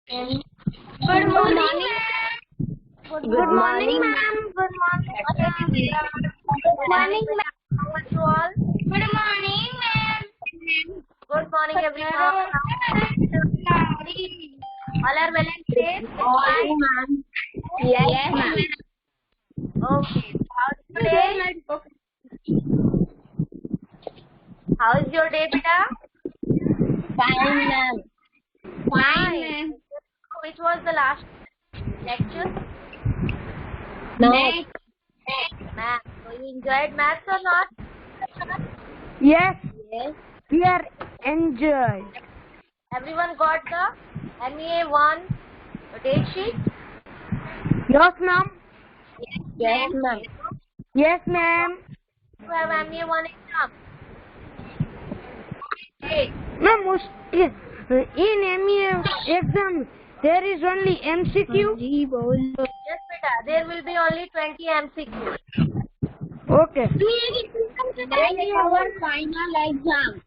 Good morning. Good morning, ma'am. Good morning, ma'am. Good morning, ma'am. How are you all? Good morning, ma'am. Good morning, everyone. All are well and safe? All, ma'am. Yes, ma'am. Okay. How's your day? How is your day, beta? Fine, ma'am. Fine, ma'am. Which was the last lecture? Math. Math. So you enjoyed maths or not? Yes, Yes. we are enjoyed. Everyone got the MEA1 date sheet? Yes, ma'am. Yes, ma'am. Yes, ma'am. You have MEA1 exam. Hey. Ma'am, in MEA exam, there is only MCQ. Yes, beta. There will be only 20 MCQs. Okay. That is our final exam.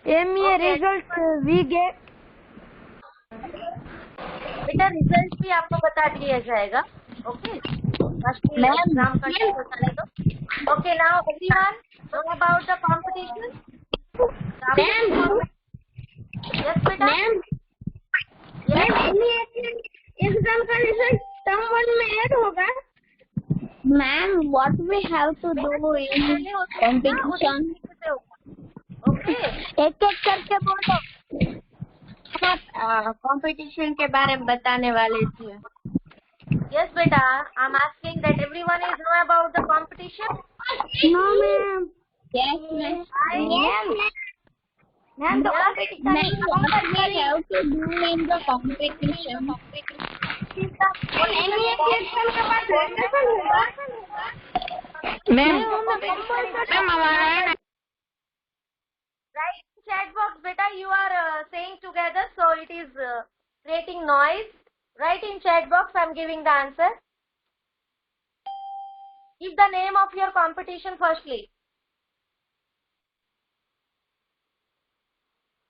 MEA Okay. result we get. बेटा result भी आपको बता दिया जाएगा. Okay first exam का बताने दो. Okay now everyone know about the competition. Ma'am. Yes बेटा. Ma'am. एग्जाम का रिजल्ट टर्म 1 में ऐड होगा. Ma'am, what we have to do in competition? Okay एक एक करके बोलो. कंपटीशन के बारे में बताने वाले थे. यस बेटा I am asking that everyone is know about the competition. No, ma'am. Yes, ma'am. Ma'am, the competition Ma'am, what we have to do in the competition? MEA exam के बाद registration होगा. Ma'am, Right chat box beta you are saying together so it is creating noise. Right in chat box I am giving the answer. Give the name of your competition firstly.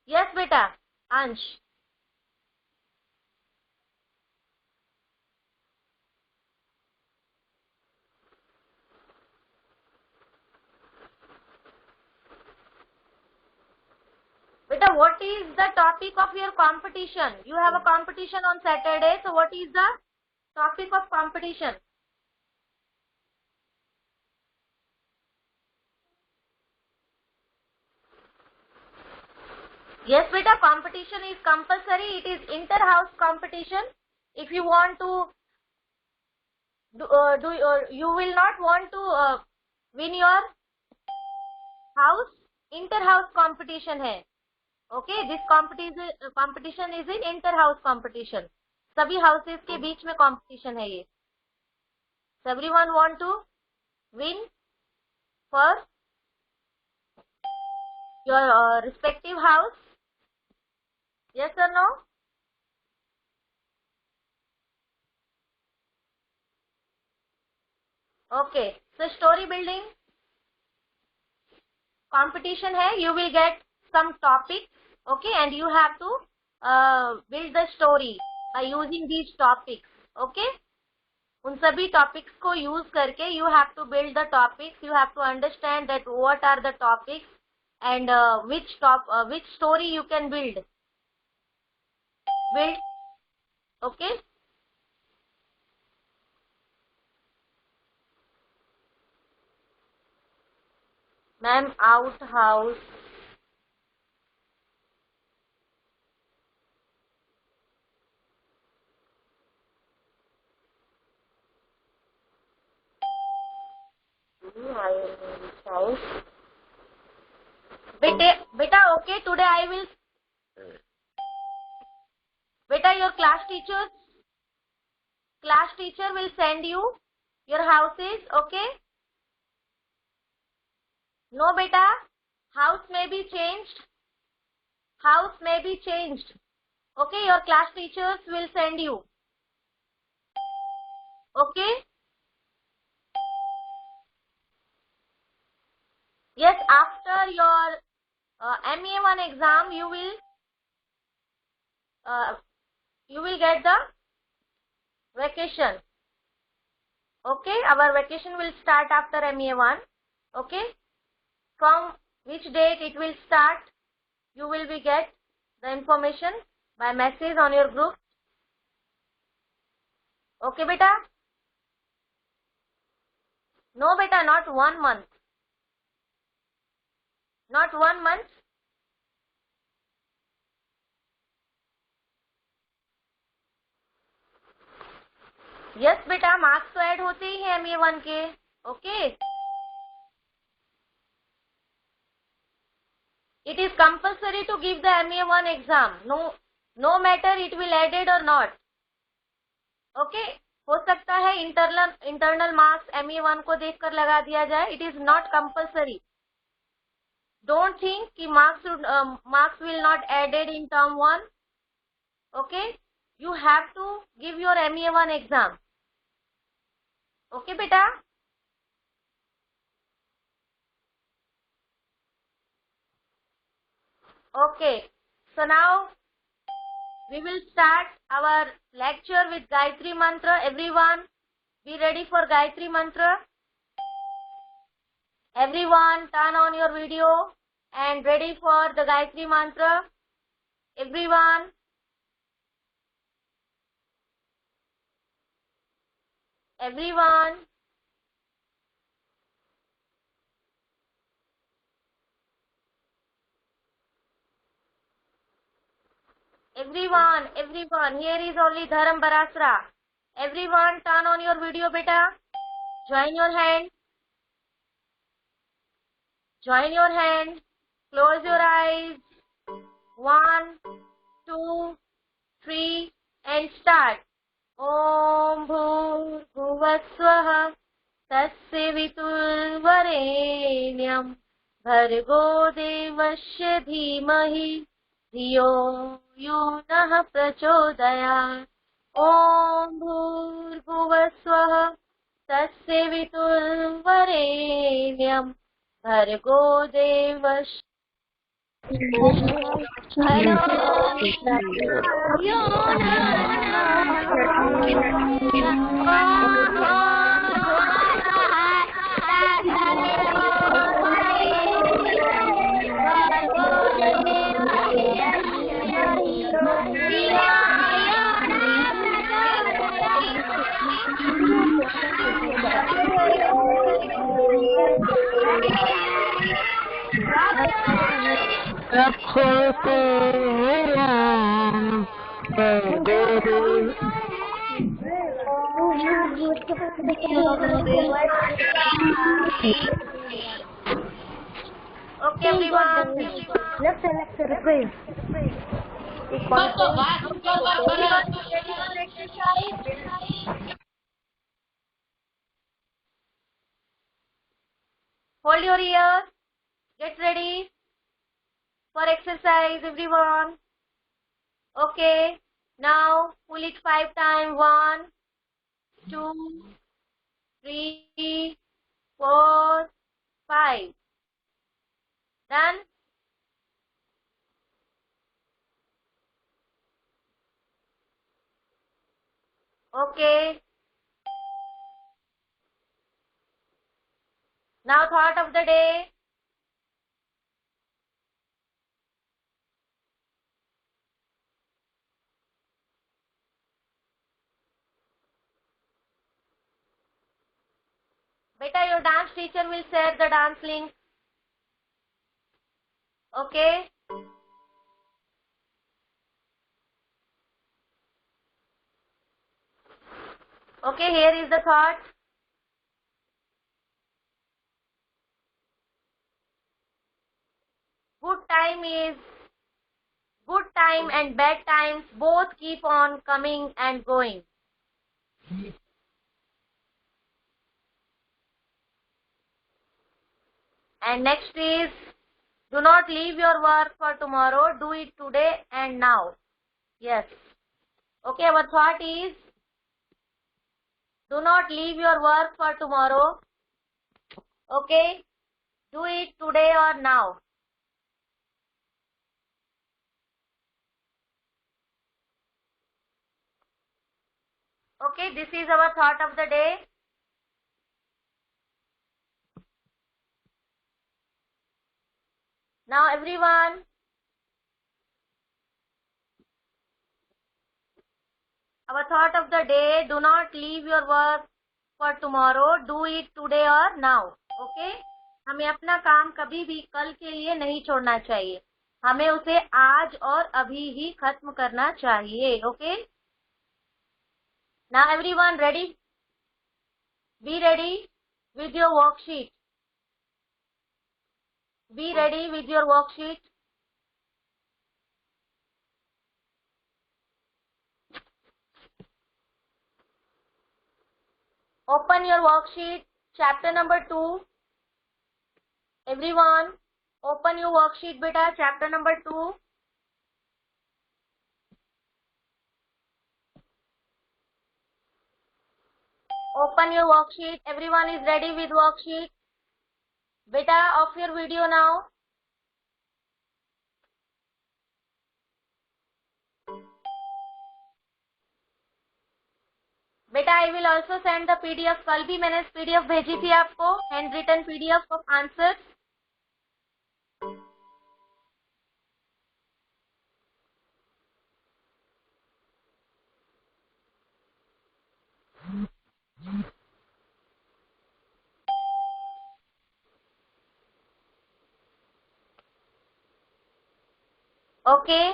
Yes beta Ansh. Beta, what is the topic of your competition? You have a competition on Saturday, so what is the topic of competition? Yes, beta, competition is compulsory. It is inter-house competition. If you want to you will not want to win your house, inter-house competition है. Okay, this competition is in inter-house competition. सभी houses के बीच में competition है ये. So everyone want to win for your respective house. Yes or no? Okay. So story building competition है. You will get some topics. Okay, and you have to build the story by using these topics. Okay. उन सभी topics को use करके you have to build the topics. You have to understand that what are the topics and which story you can build. Okay. Ma'am, outhouse. House. Beta, okay, today I will. Beta, your class teacher will send you your houses, okay? No, beta, house may be changed. House may be changed. Okay, your class teachers will send you. Okay? Yes, after your MEA1 exam, you will you will get the vacation. Okay, our vacation will start after MEA1. Okay, from which date it will start, you will be get the information by message on your group. Okay beta? No beta, not 1 month. Not 1 month. Yes बेटा, marks तो add होते ही हैं MEA1 के. Okay, it is compulsory to give the MEA1 exam. No matter it will added or not. Okay, हो सकता है internal marks MEA1 को देखकर लगा दिया जाए. It is not compulsory. Don't think कि marks will not added in term 1. Okay, you have to give your MEA1 exam. Okay beta? Okay, so now we will start our lecture with Gayatri Mantra. Everyone be ready for Gayatri Mantra. Everyone turn on your video and ready for the Gayatri Mantra. Everyone. Everyone. Everyone, here is only Dharam Barasra. Everyone turn on your video beta. Join your hand. Join your hand. Close your eyes. 1, 2, 3 and start. Om Bhurbhuvaswah Tasya Vitulvarenyam Bhargo Devasya Dhimahi Dhiyo Yunah Prachodayat. Om Bhurbhuvaswah Tasya Vitulvarenyam Bhargo Devasya Okay everyone. Hold your ears. Get ready for exercise everyone. Okay. Now pull it 5 times. 1, 2, 3, 4, 5. Done? Okay. Now thought of the day. Beta, your dance teacher will share the dance link. Okay. Okay, here is the thought. Good time and bad times both keep on coming and going. And next is, do not leave your work for tomorrow. Do it today and now. Yes. Okay, our thought is, do not leave your work for tomorrow. Okay. Do it today or now. Okay, this is our thought of the day. Now everyone, our thought of the day, do not leave your work for tomorrow, do it today or now. Okay? हमें अपना काम कभी भी कल के लिए नहीं छोड़ना चाहिए, हमें उसे आज और अभी ही खत्म करना चाहिए. Okay? Now everyone ready? Be ready with your worksheet. Be ready with your worksheet. Open your worksheet, chapter number 2. Everyone, open your worksheet, beta, chapter number 2. Open your worksheet. Everyone is ready with worksheet. Beta, off your video now. बेटा I will also send the PDF. कल भी मैंने PDF भेजी थी आपको, hand written PDF of answer. Okay,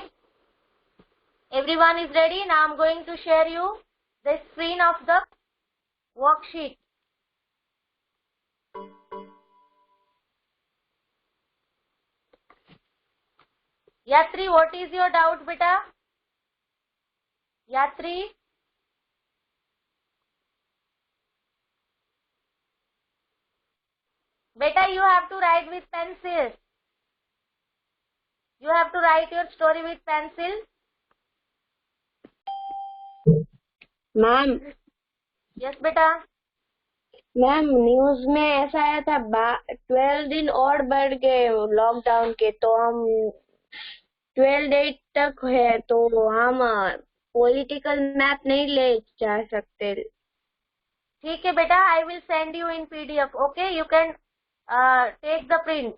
everyone is ready. Now I'm going to share you the screen of the worksheet. Yatri, what is your doubt, beta? Yatri? Beta, you have to write with pencil. You have to write your story with pencil. Ma'am. Yes, beta. Ma'am, news में ऐसा आया था 12 दिन और बढ़ गए lockdown के, तो हम 12 डेट तक है, तो हम पॉलिटिकल मैप नहीं ले जा सकते. ठीक है बेटा, I will send you in PDF. Okay, you can take the print.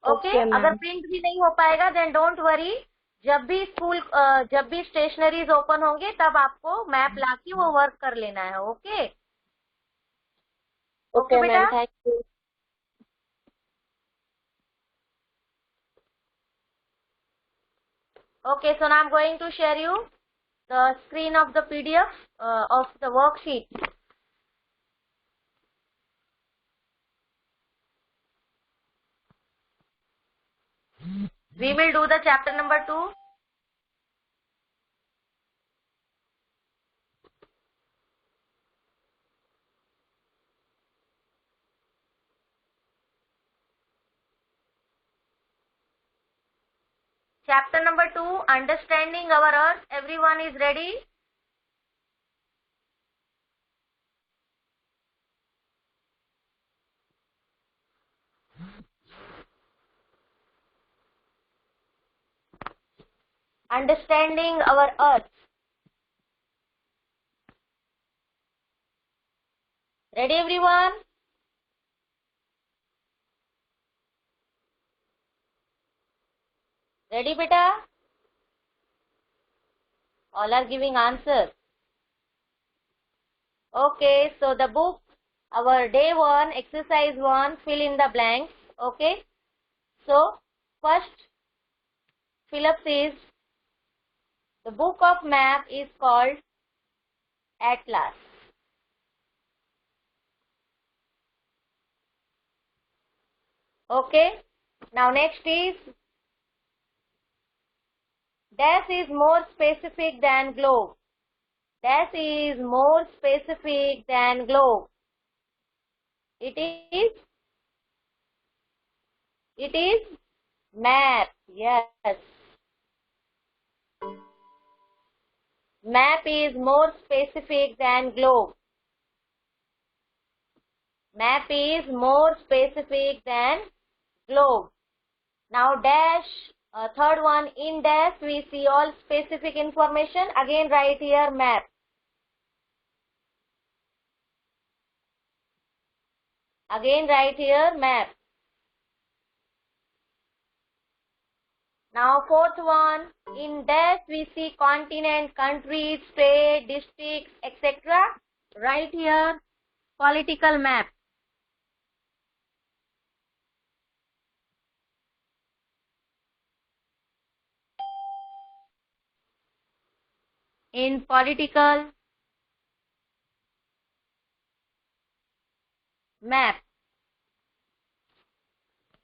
Okay, अगर प्रिंट भी नहीं हो पाएगा देन डोंट वरी. जब भी स्टेशनरीज ओपन होंगे तब आपको मैप लाके वो वर्क कर लेना है. ओके? ओके बेटा, ma'am, thank you. Okay, so now I'm going to share you the screen of the PDF of the worksheet. We will do the chapter number 2. Chapter number 2, understanding our earth. Everyone is ready? Understanding our earth. Ready everyone? Ready beta? All are giving answers. Okay, so the book, our day 1, exercise 1, fill in the blanks. Okay, so first fill up is, the book of map is called Atlas. Okay, now next is, dash is more specific than globe. Dash is more specific than globe. It is map. Yes. Map is more specific than globe. Map is more specific than globe. Now dash, third one, in dash we see all specific information. Again write here map. Again write here map. Now fourth one, in dash we see continent, countries, state, districts, etc. Write here political map. In political map.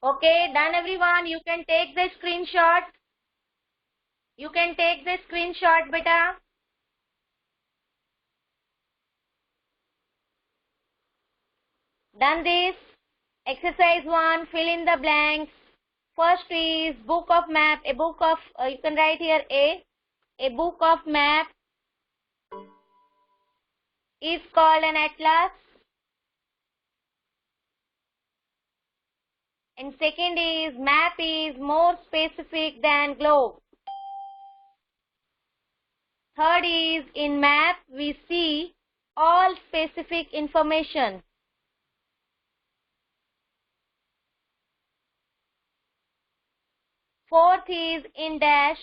Okay, done everyone. You can take the screenshot. You can take the screenshot, beta. Done this. Exercise 1, fill in the blanks. First is book of map. A book of, you can write here a book of map is called an atlas. And second is map is more specific than globe. Third is in map we see all specific information. Fourth is in dash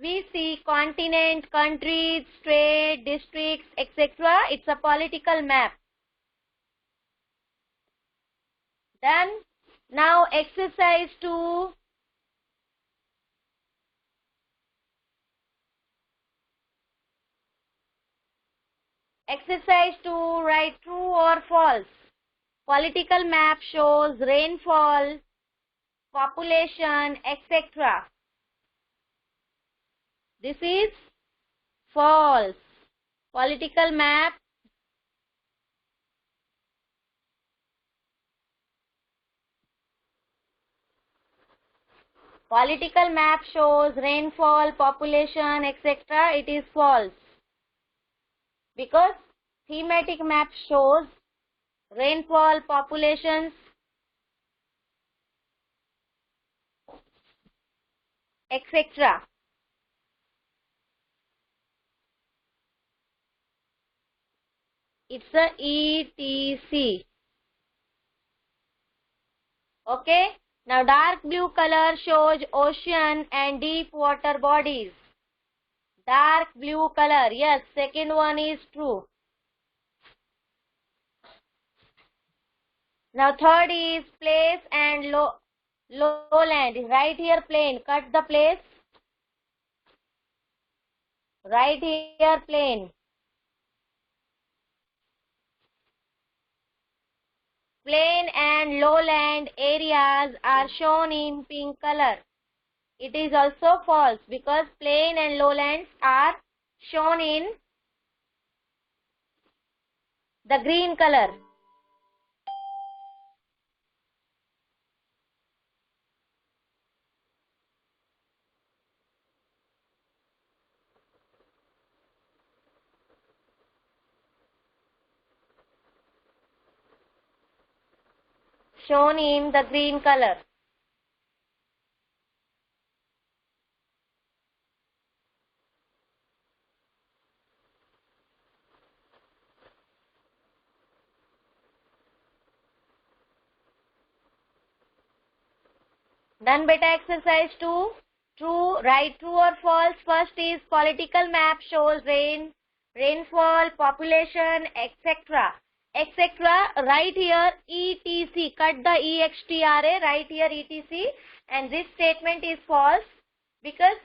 we see continent, countries, state, districts, etc. It's a political map. Done. Now exercise 2. Exercise 2, write true or false. Political map shows rainfall, population, etc. This is false. Political map shows rainfall, population, etc. It is false. Because thematic map shows rainfall, populations, etc. It's a ETC. Okay. Now dark blue color shows ocean and deep water bodies. Dark blue color. Yes, second one is true. Now third is place and lowland. Right here plain. Cut the place. Right here plain. Plain and lowland areas are shown in pink color. It is also false because plain and lowlands are shown in the green color. Shown in the green color. Done beta exercise 2. True, write true or false. First is political map shows rainfall, population, etc. etc. Write here ETC. Cut the EXTRA. Write here ETC. And this statement is false because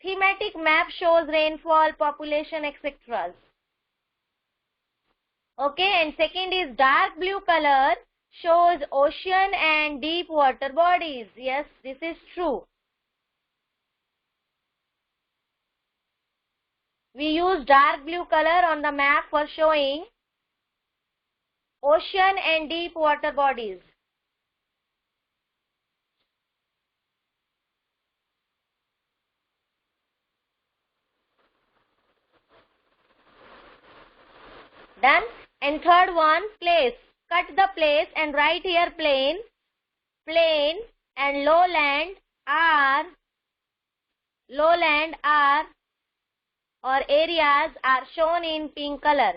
thematic map shows rainfall, population, etc. Okay, and second is dark blue color shows ocean and deep water bodies. Yes, this is true. We use dark blue color on the map for showing ocean and deep water bodies. Done. And third one, place. Cut the place and write here plain. Plain and lowland are or areas are shown in pink color.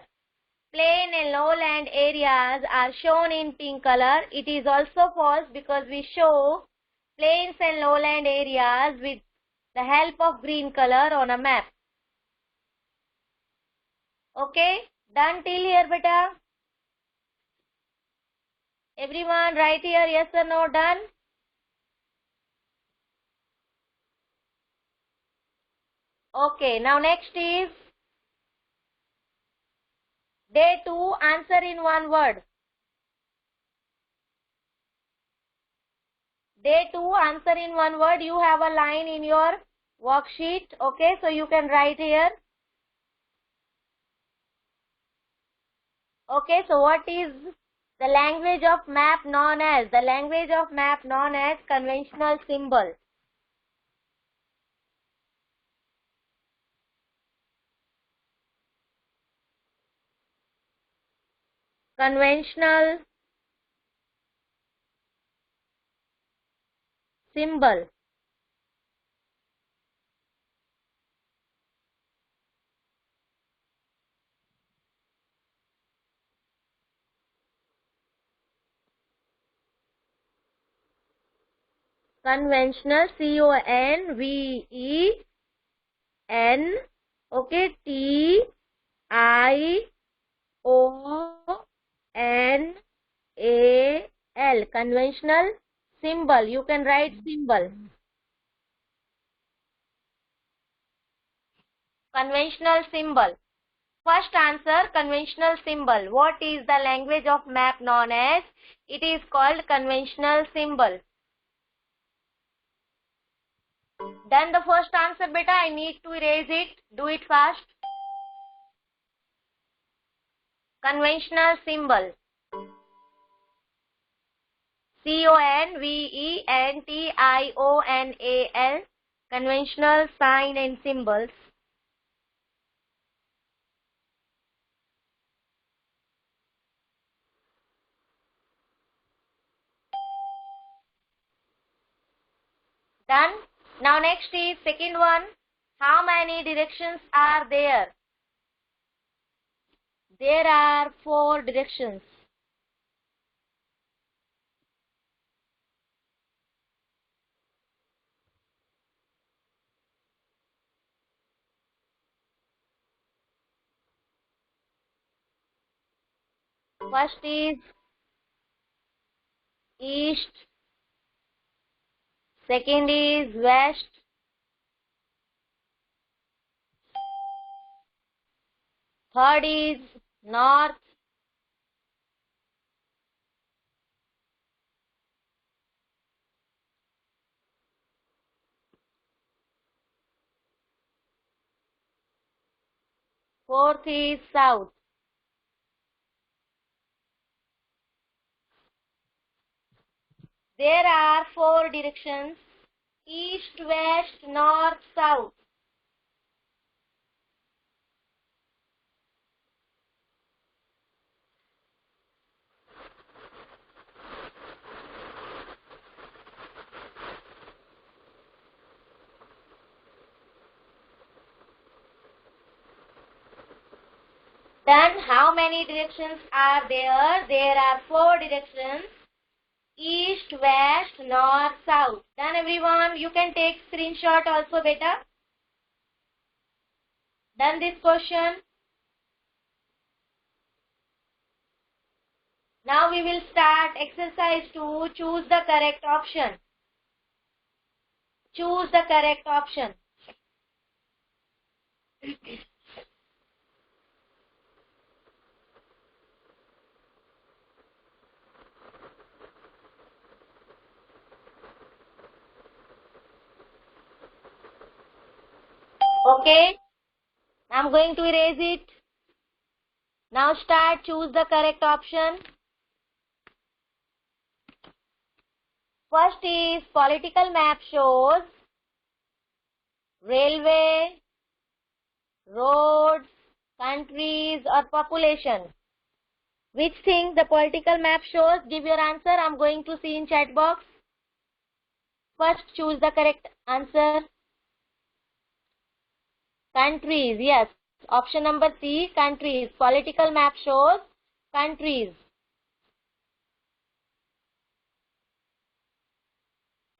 plain and lowland areas are shown in pink color. It is also false because we show plains and lowland areas with the help of green color on a map. Okay, done till here, beta? Everyone write here yes or no, done? Okay, now next is day 2, answer in one word. Day 2, answer in one word. You have a line in your worksheet. Okay, so you can write here. Okay, so what is the language of map known as? The language of map known as conventional symbol. Conventional symbol. Conventional, C-O-N-V-E-N, okay, T-I-O-N-A-L, conventional symbol. You can write symbol. Conventional symbol. First answer, conventional symbol. What is the language of map known as? It is called conventional symbol. Done the first answer, beta. I need to erase it. Do it fast. Conventional symbol. C-O-N-V-E-N-T-I-O-N-A-L. Conventional sign and symbols. Done. Now next is second one. How many directions are there? There are 4 directions. First is east. Second is west. Third is north. Fourth is south. There are 4 directions: east, west, north, south. Then how many directions are there? There are 4 directions: east, west, north, south. Done everyone? You can take screenshot also, beta. Done this question? Now we will start exercise 2. Choose the correct option. Choose the correct option. Okay. I'm going to erase it. Now start. Choose the correct option. First is political map shows railway, roads, countries or population. Which thing the political map shows? Give your answer. I'm going to see in chat box. First choose the correct answer. Countries, yes. Option number C, countries. Political map shows countries.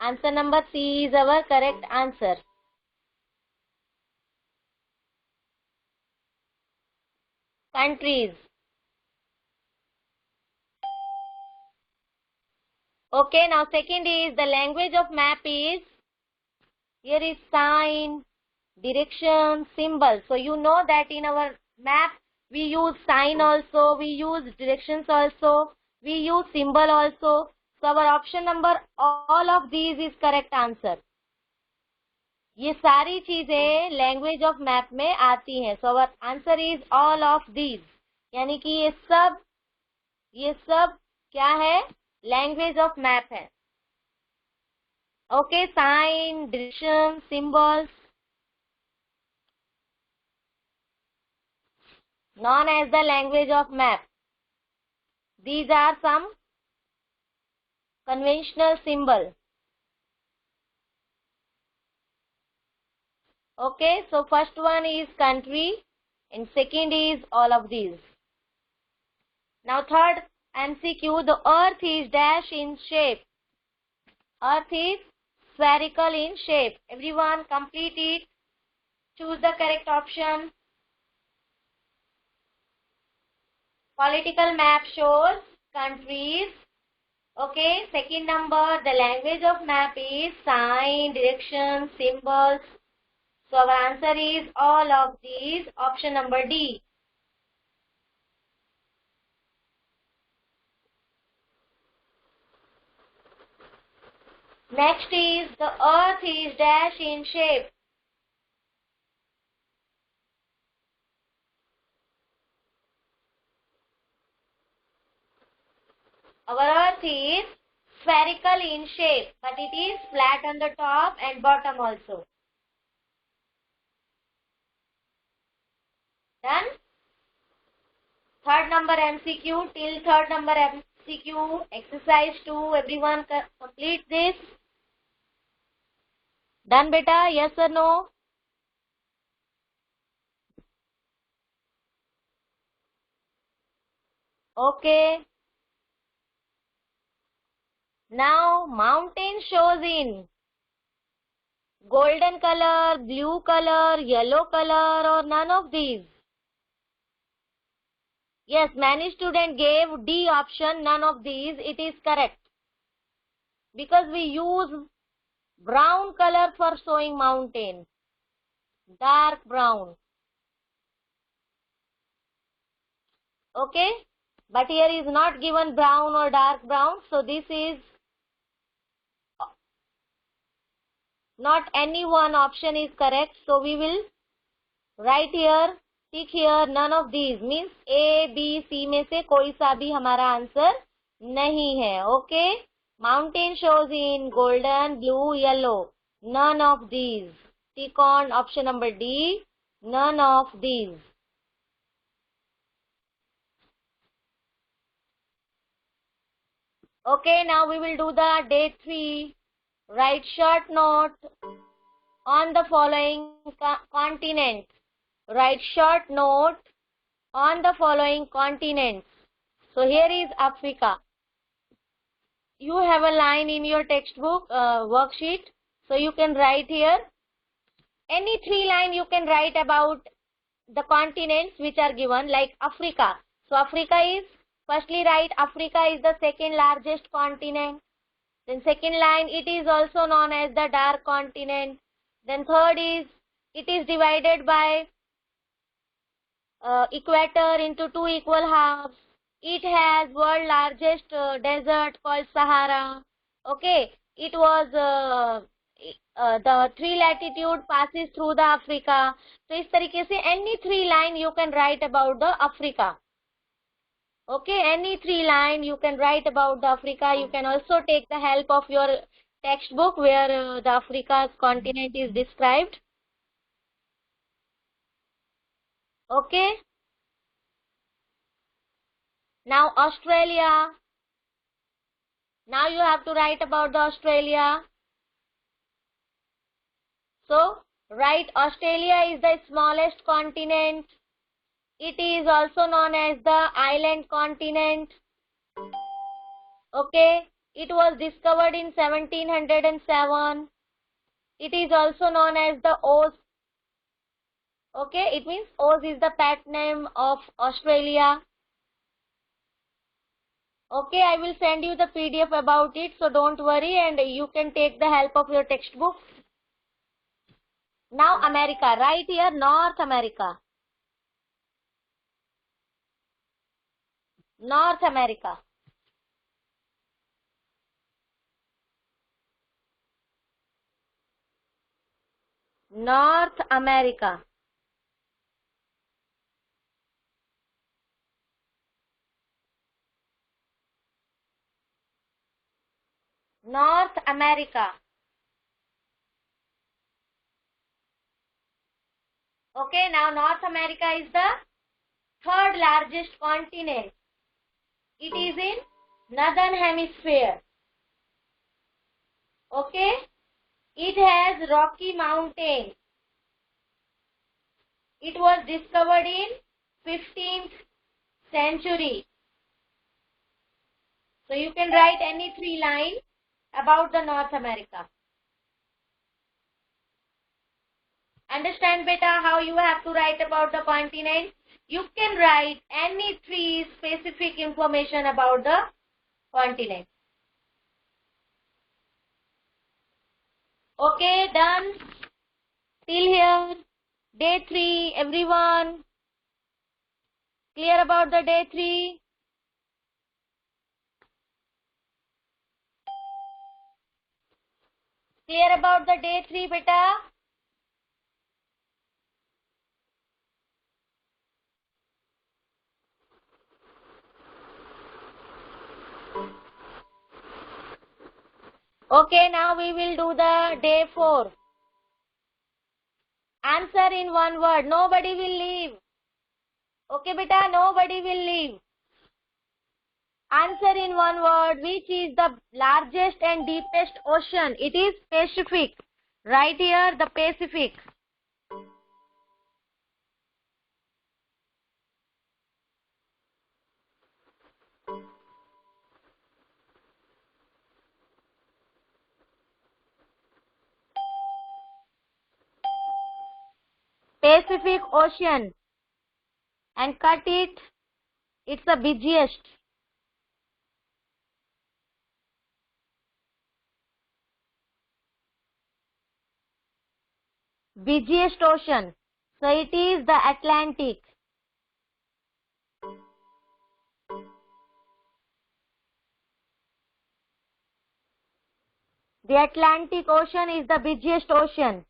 Answer number C is our correct answer. Countries. Okay, now second is the language of map is, here is sign, direction, symbol. So you know that in our map we use sign also, we use directions also, we use symbol also. So our option number all of these is correct answer. ये सारी चीजें language of map में आती हैं. So our answer is all of these, यानी कि ये सब क्या है, लैंग्वेज ऑफ मैप है. Okay, sign, direction, symbols, known as the language of map. These are some conventional symbol. Okay, so first one is country and second is all of these. Now third MCQ, the earth is dash in shape. Earth is spherical in shape. Everyone complete it. Choose the correct option. Political map shows countries. Okay, second number, the language of map is sign, direction, symbols. So our answer is all of these. Option number D. Next is the earth is dash in shape. Our earth is spherical in shape, but it is flat on the top and bottom also. Done? Third number MCQ, till third number MCQ, exercise 2, everyone complete this. Done beta, yes or no? Okay. Now mountain shows in golden color, blue color, yellow color, or none of these. Yes, many students gave D option, none of these. It is correct. Because we use brown color for showing mountain. Dark brown. Okay. But here is not given brown or dark brown. So this is not any one option is correct. So we will write here, tick here, none of these. Means A, B, C में से कोई सा भी हमारा answer नहीं है. Okay. Mountain shows in golden, blue, yellow. None of these. Tick on option number D. None of these. Okay, now we will do the day 3. Write short note on the following continents. Write short note on the following continents. So here is Africa. You have a line in your textbook worksheet. So you can write here. Any 3 lines you can write about the continents which are given, like Africa. So Africa is, firstly write Africa is the second largest continent. Then second line, it is also known as the dark continent. Then third is, it is divided by equator into 2 equal halves. It has world largest desert called Sahara. Okay, it was the 3 latitude passes through the Africa. So इस तरीके से any 3 line you can write about the Africa. Okay, any 3 line you can write about the Africa. You can also take the help of your textbook where the Africa's continent is described. Okay. Now Australia. Now you have to write about the Australia. So Right, Australia is the smallest continent. It is also known as the island continent. Okay, it was discovered in 1707. It is also known as the Oz. Okay, it means Oz is the pet name of Australia. Okay, I will send you the PDF about it, so don't worry, and you can take the help of your textbook. Now America, right here, North America. North America. North America. North America. Okay, now North America is the third largest continent. It is in Northern Hemisphere. Okay, it has Rocky Mountains. It was discovered in 15th century. So you can write any 3 lines about the North America. Understand beta how you have to write about the continent? You can write any 3 specific information about the continent. Okay, done. Till here. Day 3, everyone. Clear about the day 3? Clear about the day 3, beta? Okay, now we will do the day 4. Answer in one word. Nobody will leave. Okay, beta, nobody will leave. Answer in one word. Which is the largest and deepest ocean? It is Pacific. Right here, the Pacific. Pacific Ocean. And cut it. It's the busiest. Busiest ocean. So it is the Atlantic. The Atlantic Ocean is the busiest ocean.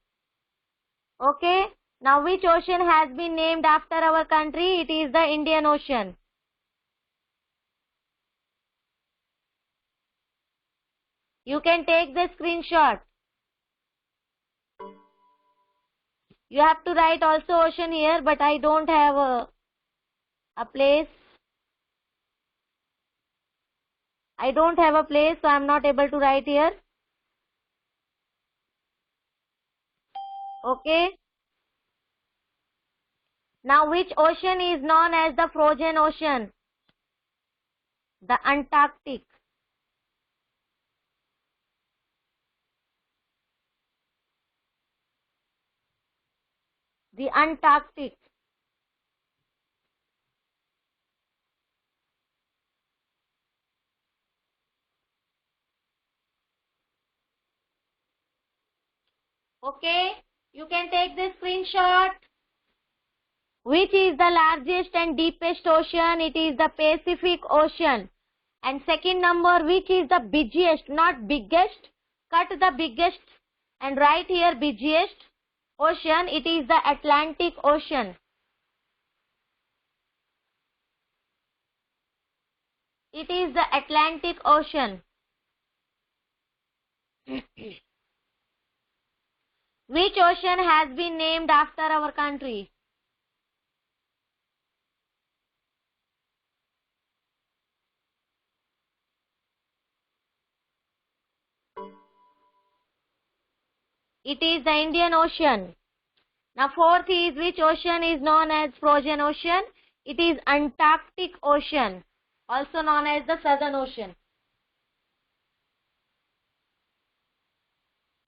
Okay. Now which ocean has been named after our country? It is the Indian Ocean. You can take the screenshot. You have to write also ocean here, but I don't have a place. I don't have a place, so I am not able to write here. Okay. Now which ocean is known as the frozen ocean? The Antarctic. The Antarctic. Okay. You can take the screenshot. Which is the largest and deepest ocean? It is the Pacific Ocean. And second number, which is the busiest, not biggest. Cut the biggest and write here busiest ocean. It is the Atlantic Ocean. It is the Atlantic Ocean. Which ocean has been named after our country? It is the Indian Ocean. Now fourth is, which ocean is known as frozen ocean? It is Antarctic Ocean, also known as the Southern Ocean.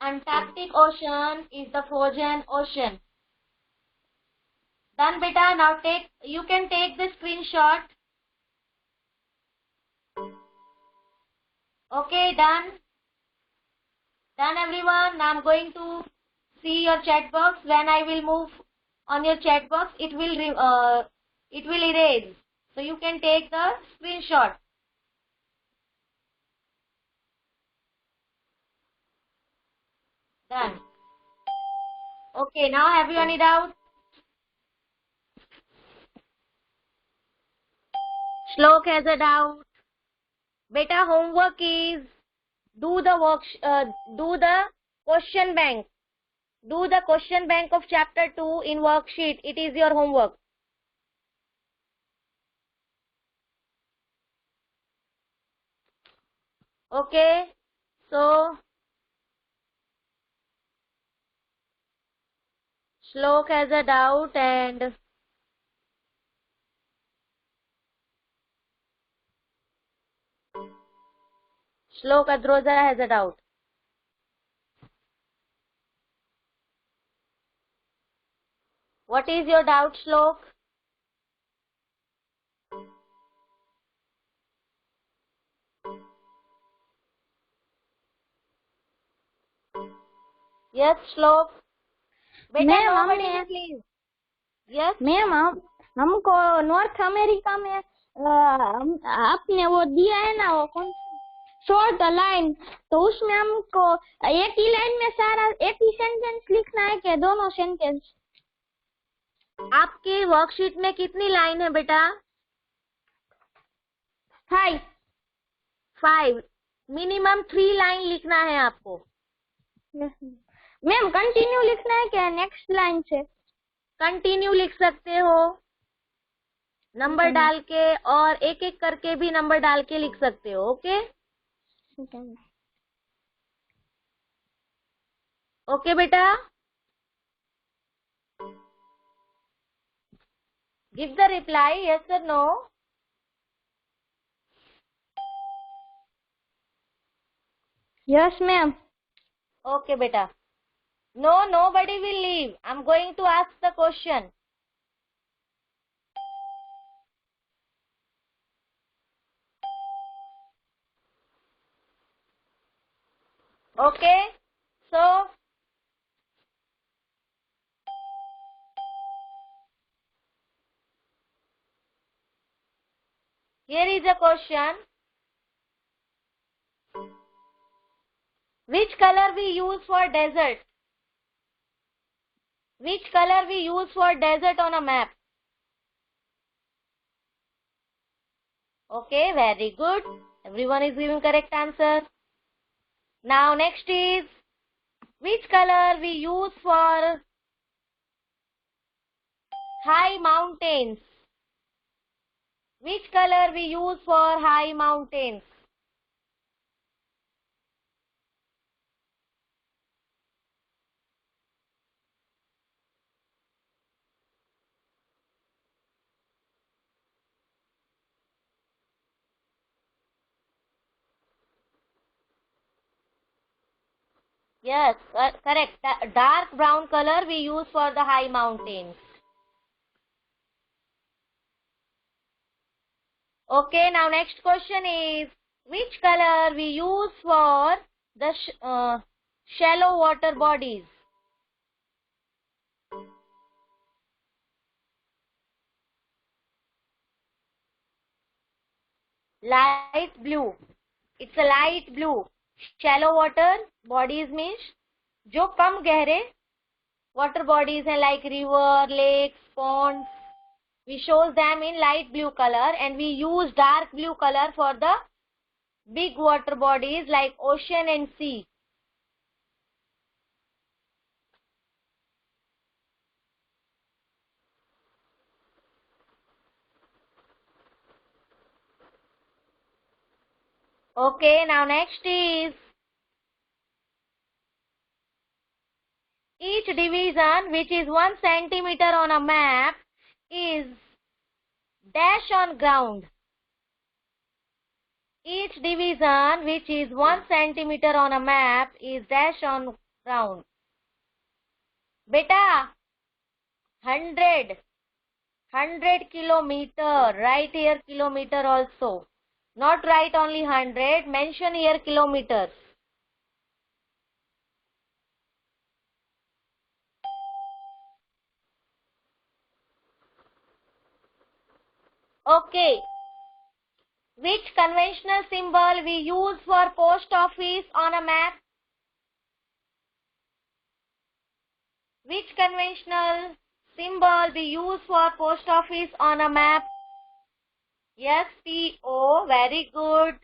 Antarctic Ocean is the frozen ocean. Done, beta. Now you can take the screenshot. Okay, done. Done, everyone. Now I'm going to see your chat box. When I will move on your chat box, it will erase. So you can take the screenshot. Done. Okay, now have you any doubt? Shlok has a doubt. Beta, homework is do the question bank. Do the question bank of chapter 2 in worksheet. It is your homework. Okay, so Shlok has a doubt and Shlok Adroza has a doubt. What is your doubt, Shlok? Yes, Shlok. Beta, nobody ma'am please. Yes. Ma'am हमको north America में आपने वो दिया है ना, वो कौन short line, तो उसमें हमको एक ही लाइन में सारा एक ही सेंटेंस लिखना है कि दोनों सेंटेंस? आपके वर्कशीट में कितनी लाइन है बेटा? 5 मिनिमम 3 लाइन लिखना है आपको. मैम कंटिन्यू लिखना है क्या नेक्स्ट लाइन से? कंटिन्यू लिख सकते हो, नंबर डाल के, और एक एक करके भी नंबर डाल के लिख सकते हो. ओके ओके बेटा. गिव द रिप्लाई, यस और नो. Yes ma'am. ओके बेटा. No, nobody will leave. I'm going to ask the question. Okay, so here is a question. Which color we use for desert? Which color we use for desert on a map? Okay, very good. Everyone is giving correct answer. Now next is, which color we use for high mountains? Which color we use for high mountains? Yes, correct. Dark brown color we use for the high mountains. Okay, now next question is, which color we use for the shallow water bodies? Light blue. It's a light blue. Shallow water bodies means जो कम गहरे water bodies हैं, like river, lakes, ponds. We shows them in light blue color, and we use dark blue color for the big water bodies like ocean and sea. Okay, now next is, Each division which is 1 centimeter on a map is dash on ground. Each division which is 1 centimeter on a map is dash on ground. Beta, 100 kilometer. Write here kilometer also. Not write only 100. Mention here kilometers. Okay. Which conventional symbol we use for post office on a map? Which conventional symbol we use for post office on a map? Yes, PO. Very good.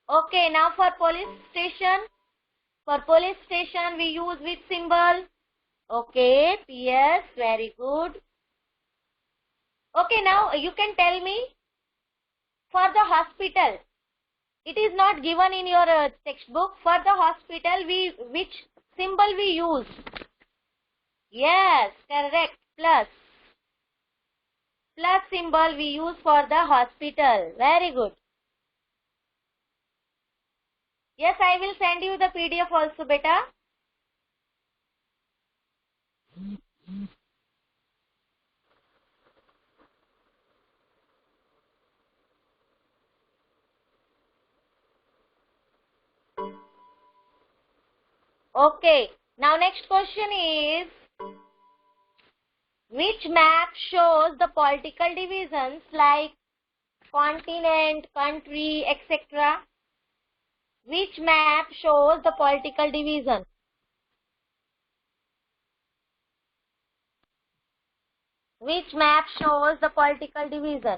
Okay, now for police station. For police station we use which symbol? Okay, PS. Very good. Okay, now you can tell me for the hospital. It is not given in your textbook. For the hospital, which symbol we use? Yes, correct. Plus. Plus symbol we use for the hospital. Very good. Yes, I will send you the PDF also, beta. Okay. Now next question is, which map shows the political divisions like continent, country, etc.? Which map shows the political division? Which map shows the political division?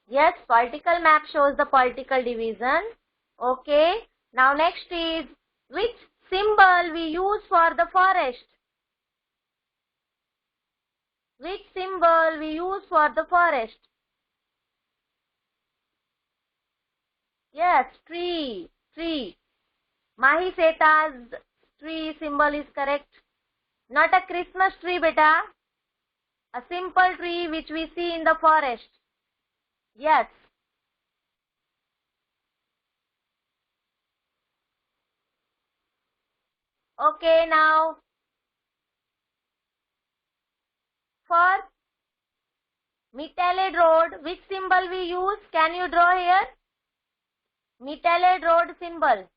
Yes, political map shows the political division. Okay. Now next is, which symbol we use for the forest? Which symbol we use for the forest? Yes, tree. Tree. Mahiseta's tree symbol is correct. Not a Christmas tree, beta. A simple tree which we see in the forest. Yes. Okay, now for Mittaled Road, which symbol we use? Can you draw here? Mittaled Road symbol.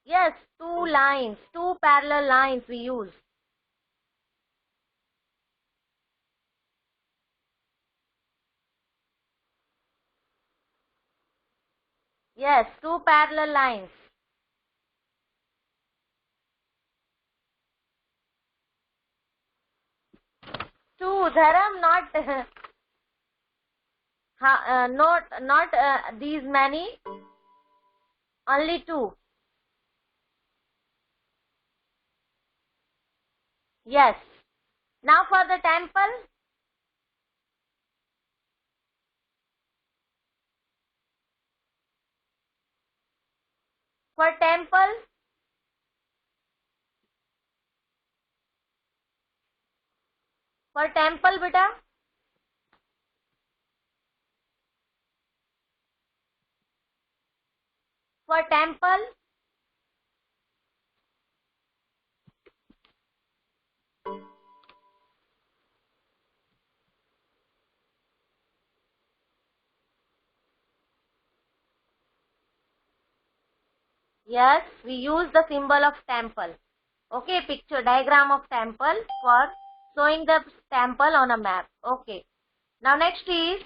Yes, two lines, two parallel lines we use. Yes, two parallel lines. Two, Dharam, not not these many, only two. Yes. Now for the temple. For temple. For temple, beta. For temple. Yes, we use the symbol of temple. Okay, picture diagram of temple for showing the temple on a map. Okay. Now next is,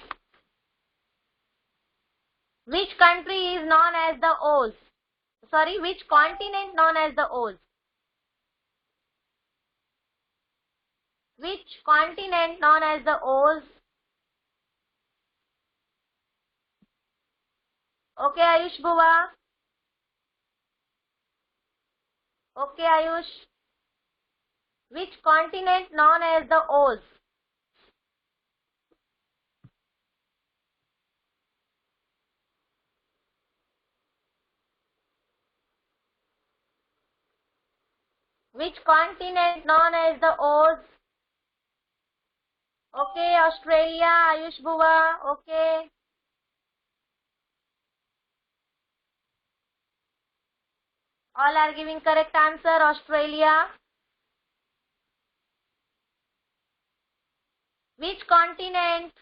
which country is known as the Oz? Sorry, which continent known as the Oz? Which continent known as the Oz? Okay, Ayush Bhuva. Okay, Ayush. Which continent known as the Oz? Which continent known as the Oz? Okay, Australia, Ayush Buva. Okay. All are giving correct answer, Australia. Which continent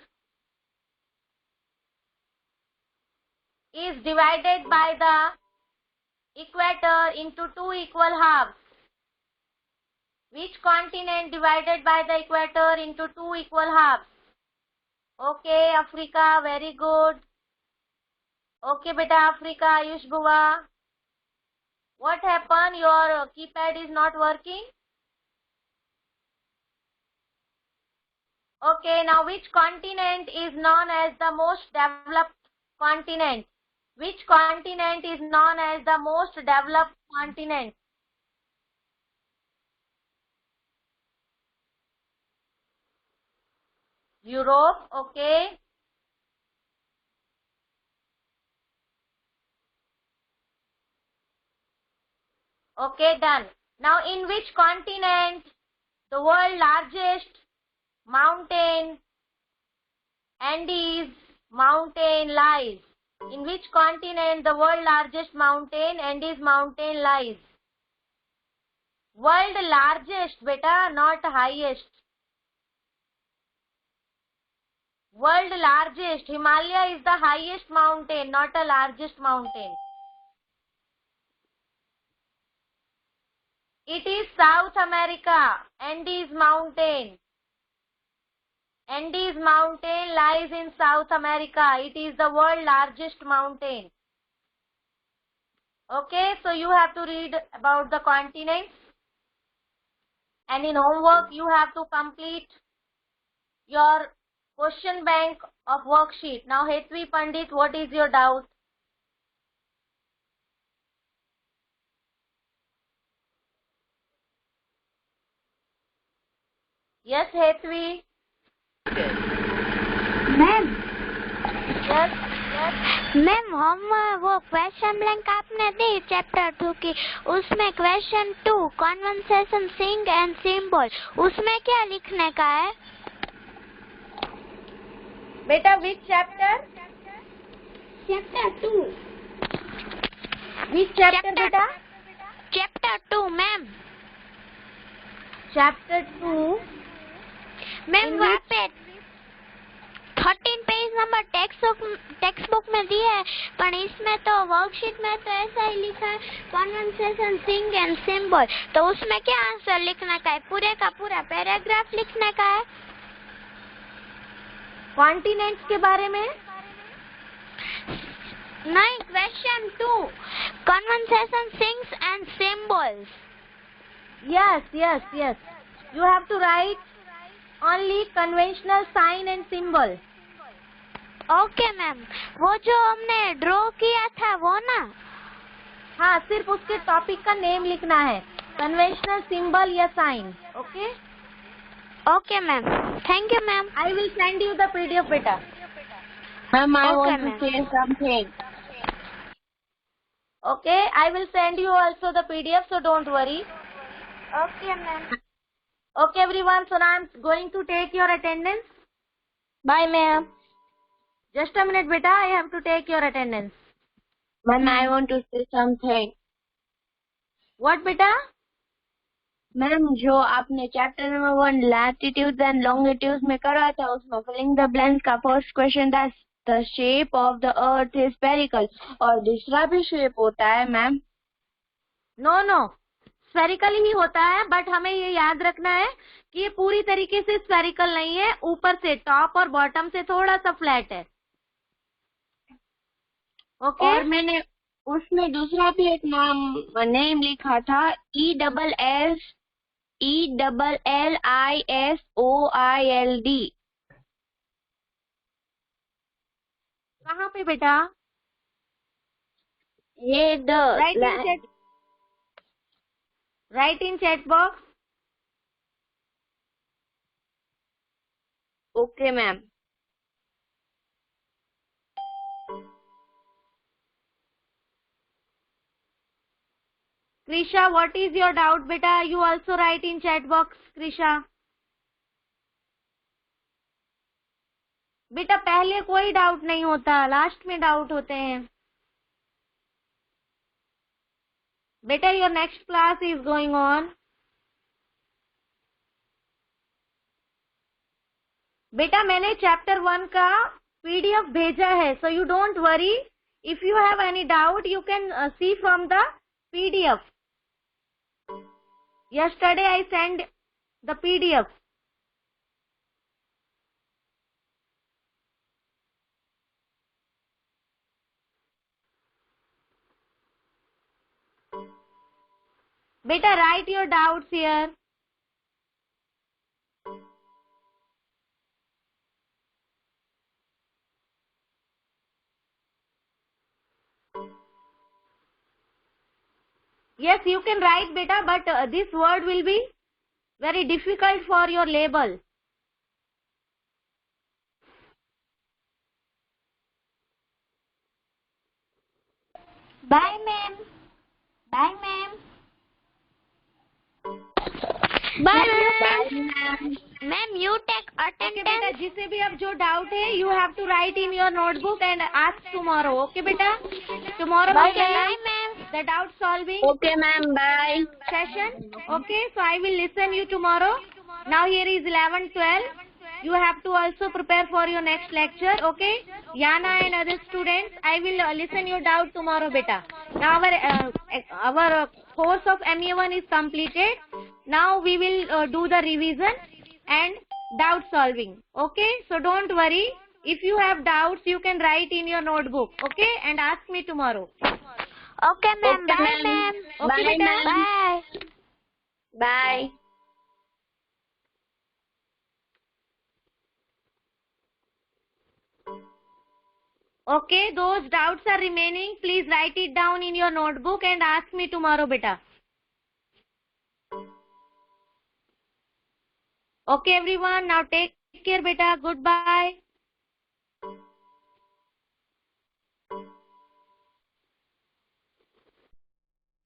is divided by the equator into two equal halves? Which continent divided by the equator into two equal halves? Okay, Africa, very good. Okay, beta, Africa, Ayush Buva. What happened? Your keypad is not working? Okay, now which continent is known as the most developed continent? Which continent is known as the most developed continent? Europe, okay. Okay, done. Now, in which continent the world largest mountain, Andes mountain lies? In which continent the world largest mountain, Andes mountain lies? World largest, beta, not highest. World largest. Himalaya is the highest mountain, not a largest mountain. It is South America, Andes mountain. Andes mountain lies in South America. It is the world largest mountain. Okay, so you have to read about the continents. And in homework, you have to complete your question bank of worksheet. Now, Hetvi Pandit, what is your doubt? Yes, Hetvi. Ma'am Yes, yes. Ma'am हम वो question blank आपने the chapter 2 की, उसमें question 2 conversation sing and symbol, उसमें क्या लिखने का है? बेटा, which chapter? Chapter 2. Which chapter, बेटा? Chapter 2 ma'am. Chapter 2. मैम वहाँ पे 13 पेज नंबर टेक्स्ट बुक में दिया है, पर इसमें तो वर्कशीट में तो ऐसा ही लिखा है कॉन्वर्सेशन सिंग एंड सिंबल, तो उसमें क्या आंसर लिखने का है? पूरे का पूरा पैराग्राफ लिखने का है? कॉन्टिनेंट्स के बारे में? नहीं, question 2 conversation sings and symbols. Yes, yes, yes. You have to write only conventional sign and symbol. Okay ma'am, वो जो हमने ड्रॉ किया था वो ना? हाँ, सिर्फ उसके टॉपिक का नेम लिखना है, कन्वेंशनल सिंबल या sign. Okay okay ma'am, thank you ma'am. I will send you the PDF, बेटा. Ma'am, I Okay, want to ma'am. say something. Okay, I will send you also the PDF, so don't worry. Okay ma'am. Okay, everyone, so now I'm going to take your attendance. Bye ma'am. Just a minute, beta, I have to take your attendance. Ma'am, I want to say something. What, beta? Ma'am, जो आपने chapter number 1 latitude and longitude में करा था, उसमें filling the blanks का first question था the shape of the earth is spherical, और दूसरा भी शेप होता है मैम. नो नो, स्फेरिकल ही होता है, बट हमें ये याद रखना है कि ये पूरी तरीके से स्फेरिकल नहीं है, ऊपर से टॉप और बॉटम से थोड़ा सा फ्लैट है. ओके और मैंने उसमें दूसरा भी एक नेम लिखा था, ELLISOILD. कहाँ पे बेटा? ये Write in chat. Write in chat box. Okay, ma'am. Krisha, what is your doubt, beta? You also write in chat box, Krisha. बेटा पहले कोई डाउट नहीं होता, लास्ट में डाउट होते हैं. बेटा your next class is going on. बेटा मैंने चैप्टर 1 का पीडीएफ भेजा है, so you don't worry. If you have any doubt you can see from the PDF. yesterday I sent the PDF. Beta, write your doubts here. Yes, you can write, beta, but this word will be very difficult for your label. Bye, ma'am. Bye, ma'am. Bye, ma'am. Ma'am, you take Okay, beta, attendance. जिसे भी अब जो doubt है, you have to write in your notebook and ask tomorrow. Okay, beta? Tomorrow we can Bye, ma'am. the doubt solving Okay, ma'am. Bye. session. Okay, so I will listen you tomorrow. Now here is 11:12. You have to also prepare for your next lecture. Okay, Yana and other students, I will listen your doubt tomorrow, beta. Now our course of MA1 is completed. Now we will do the revision and doubt solving. Okay, so don't worry. If you have doubts, you can write in your notebook. Okay, and ask me tomorrow. Okay, ma'am. Okay, Bye, ma'am. ma'am. Okay, Bye, beta. ma'am. Bye. Bye. Okay, those doubts are remaining. Please write it down in your notebook and ask me tomorrow, beta. Okay, everyone. Now take care, beta. Goodbye.